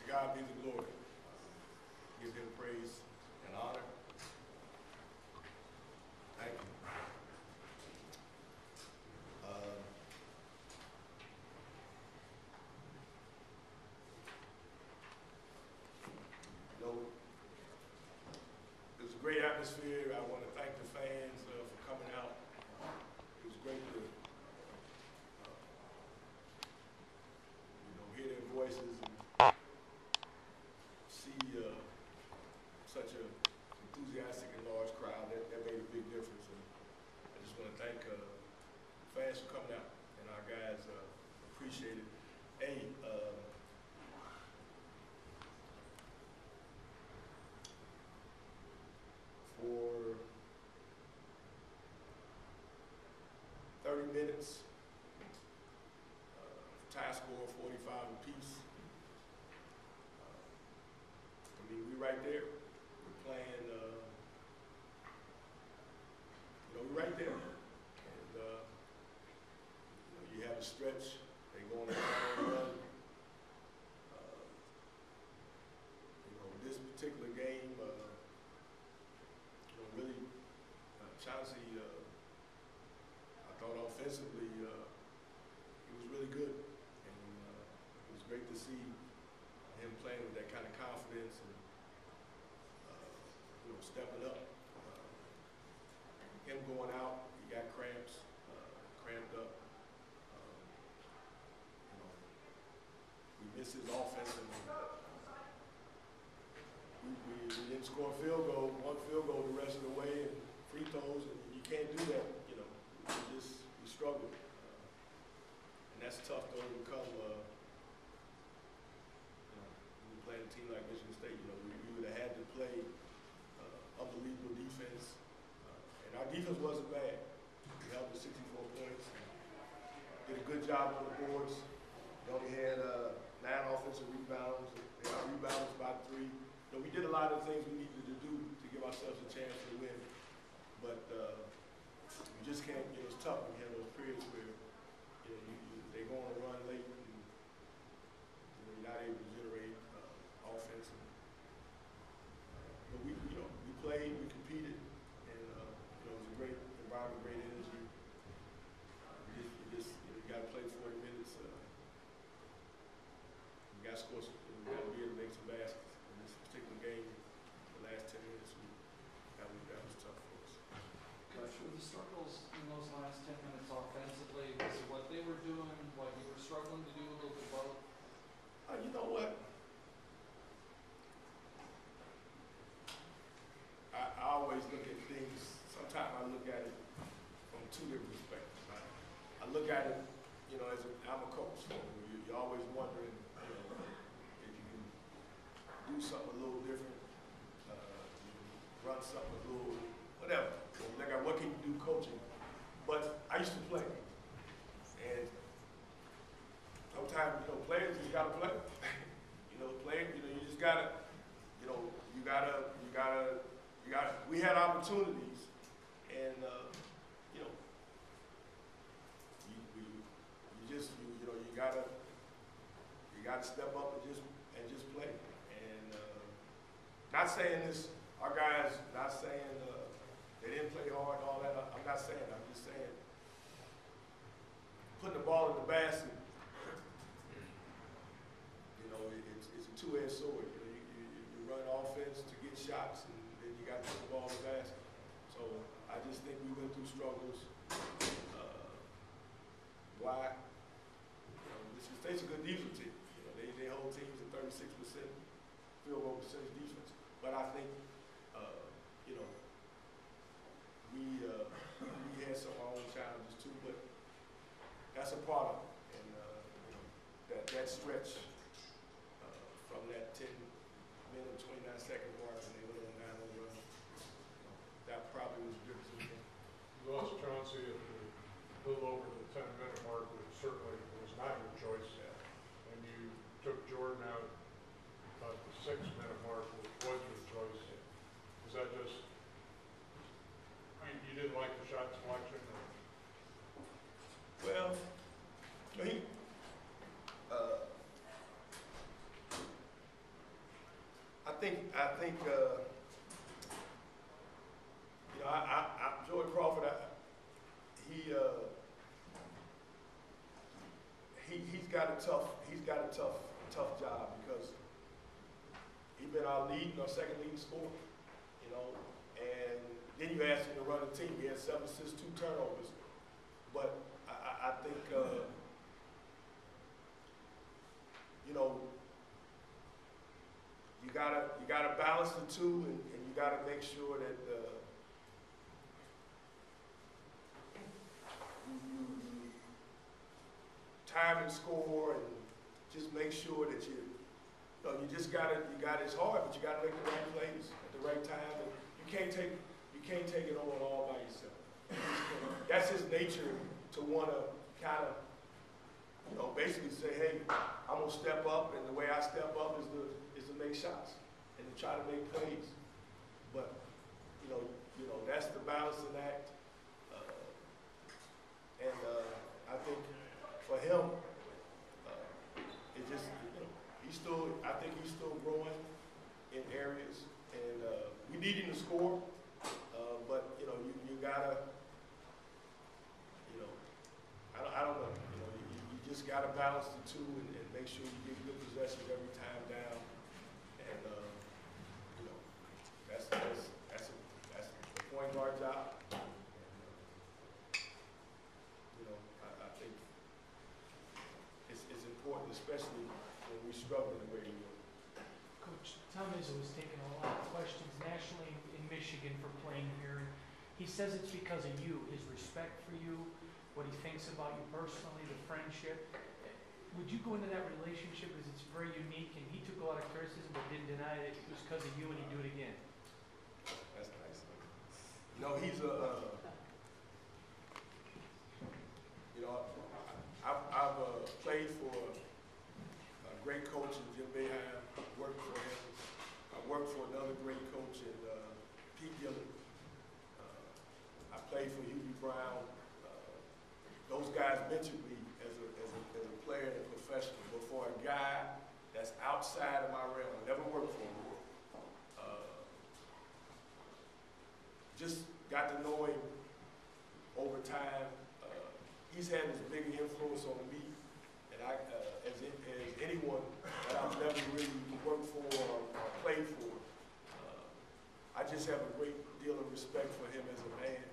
God be the glory. Give him praise and honor. Thank you. It was a great atmosphere. I want to thank the fans for coming out. It was great to hear their voices and see such an enthusiastic and large crowd. That made a big difference. And I just want to thank fans for coming out, and our guys appreciate it. Hey, for 30 minutes, tie score 45 apiece. I mean, we right there. We're playing, we're right there. And, you have a stretch. They go on a run. This particular game, really, Chauncey, I thought offensively, he was really good. And it was great to see him playing with that kind of confidence and, stepping up. Him going out, he got cramped up. We missed his offense, and we didn't score a field goal, one field goal the rest of the way, and free throws, and you can't do that. We struggled, and that's tough to overcome. When you play a team like Michigan State, we would have had to play unbelievable defense, and our defense wasn't bad. We held to 64 points, did a good job on the boards. They only had 9 offensive rebounds. They got rebounds by 3. We did a lot of things we needed to do to give ourselves a chance to win, but you just can't. It's tough when you have those periods where they go on a run late and you're not able to generate offense. But we played, we competed, and it was a great environment, great energy. You got to play 40 minutes. You got to score. You got to be able to make some baskets. In this particular game, the last 10 minutes, that was tough for us. Coach, were the struggles in those last 10 minutes offensively, was it what they were doing, what you were struggling to do, a little bit both? You know what? I always look at things, sometimes I look at it from 2 different perspectives. I look at it, I'm a coach, so you're always wondering, if you can do something a little different, run something a little, whatever. Like, what can you do coaching? But I used to play, and sometimes, players just gotta play. You just gotta, we had opportunities, and you gotta step up and just play. And not saying this, our guys, not saying they didn't play hard and all that. I'm not saying that. I'm just saying putting the ball in the basket. It's a 2-edged sword. You run offense to get shots, and then you got to put the ball in the basket. So I just think we went through struggles. Why? Michigan State's a good defense team. They hold teams at 36% field goal percentage defense. But I think, we had some of our own challenges too. But that's a part of it. And that stretch from that 10-minute, 29-second mark, and they went on 9-0 run. That probably was the difference in the game. You lost Chauncey at a little over the 10-minute mark, which certainly was not your choice. Yeah. And you took Jordan out at the 6-minute mark, which was your choice. Yeah. Is that just, you didn't like the shot selection? Or? Well, think, you know, Joey Crawford, he's got a tough job because he's been our second leading scorer, you know, and then you ask him to run the team. He had 7 assists, 2 turnovers, but I think, you know, you gotta balance the two, and you gotta make sure that you time and score, and just make sure that you just it's hard, but you gotta make the right plays at the right time, and you can't take it on all by yourself. That's his nature, to want to kind of, you know, basically say, hey, I'm gonna step up, and the way I step up is to make shots and to try to make plays. But you know that's the balancing act, and I think for him, it just, I think he's still growing in areas, and we need him to score, but you know you gotta, you know, I don't know, you know, you just gotta balance the two, and make sure you get good possessions every time down, and you know that's the point guard job. You know, I think it's important, especially when we struggle the way we do. Coach, Tom Izzo was taking a lot of questions nationally in Michigan for playing here. And he says it's because of you, his respect for you, what he thinks about you personally, the friendship. Would you go into that relationship, because it's very unique, and he took a lot of criticism but didn't deny that it was because of you and he'd do it again? That's nice. You know, he's you know, I've played for a great coach in Jim Boeheim, worked for him. I worked for another great coach in Pete Gillen. I played for Hubie Brown. Those guys mentored me as a player and a professional. But for a guy that's outside of my realm, I never worked for him. Just got to know him over time. He's had as big an influence on me, and as anyone that I've never really worked for or played for. I just have a great deal of respect for him as a man.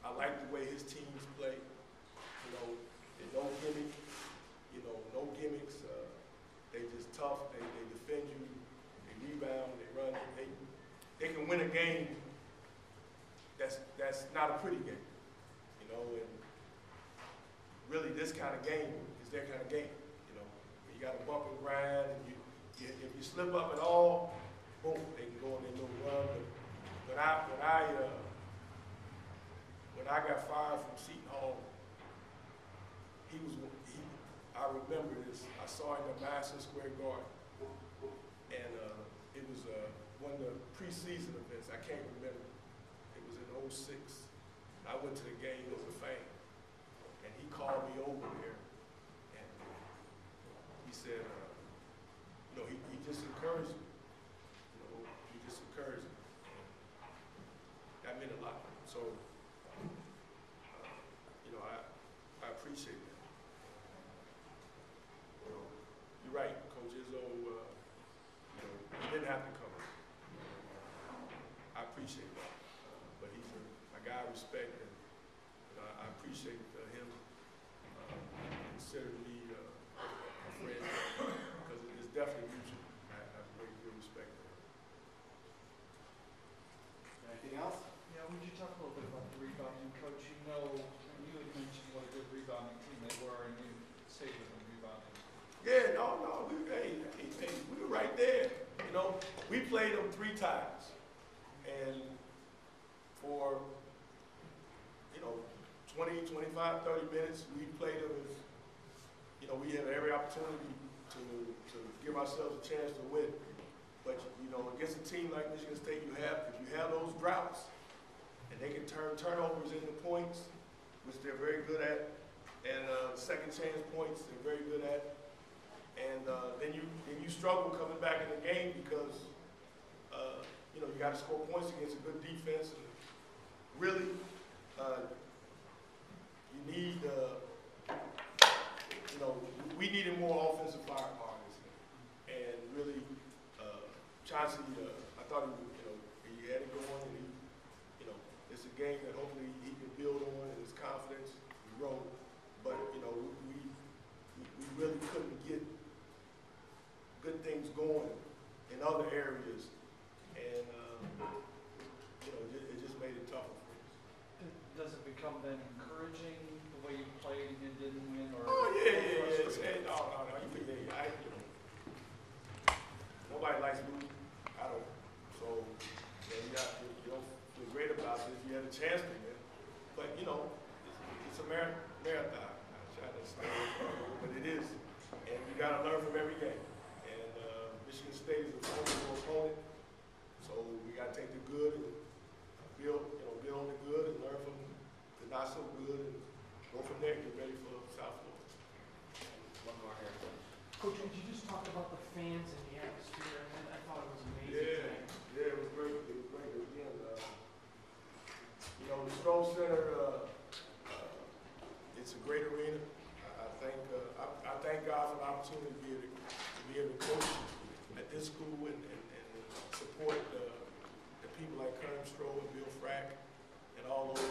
I like the way his teams play. You know, there's no gimmick. You know, no gimmicks. They just tough. They defend you. They rebound. They run. They can win a game. That's not a pretty game. You know, and really this kind of game is their kind of game. You know, you got to bump and grind, and if you slip up at all, boom, they can go on their little run. But when I got fired from Seton Hall, I remember this. I saw him at Madison Square Garden, and it was one of the preseason events. I can't remember. It was in '06. I went to the game as a fan, and he called me over there, and he said, you know, he just encouraged me. You know, he just encouraged me. That meant a lot. So, you know, I appreciate that. You know, you're right, Coach Izzo. You know, he didn't have to come. I appreciate that. But he's a guy I respect, and I appreciate him considering me a friend, because it is definitely mutual. I have great deal of respect for him. Anything else? Yeah, would you talk a little bit about the rebounding, Coach? You know, you had mentioned what a good rebounding team they were, and you stayed with them rebounding. Yeah, no, we were right there. You know, we played them 3 times, and for 20, 25, 30 minutes, we played them as, you know, we had every opportunity to give ourselves a chance to win. But, you know, against a team like Michigan State, if you have those droughts, and they can turn turnovers into points, which they're very good at, and second chance points they're very good at, And then you struggle coming back in the game because you know, you got to score points against a good defense. And really, you need, you know, we needed more offensive firepower this game. And really, Chauncey, I thought he had it going, and you know, it's a game that hopefully he can build on and his confidence grow. But you know, we really couldn't get good things going in other areas, and you know, it just made it tougher for us. Does it become then encouraging the way you played and you didn't win, or? Oh yeah. No. You know, nobody likes losing. I don't. So yeah, you don't feel great about it if you had a chance to win. But you know, it's a marathon. I try to stay, but it is, and you got to learn from every game. And Michigan State is a formidable opponent, so we got to take the good and build on the good and learn from the not so good and go from there and get ready for South Florida. One more here. Coach, would you just talk about the fans and the atmosphere? I thought it was amazing. Yeah, it was great. Again, you know, the Stroh Center, it's a great arena. I thank God for the opportunity to be able to coach at this school and support the people like Kerm Stroh and Bill Frack and all those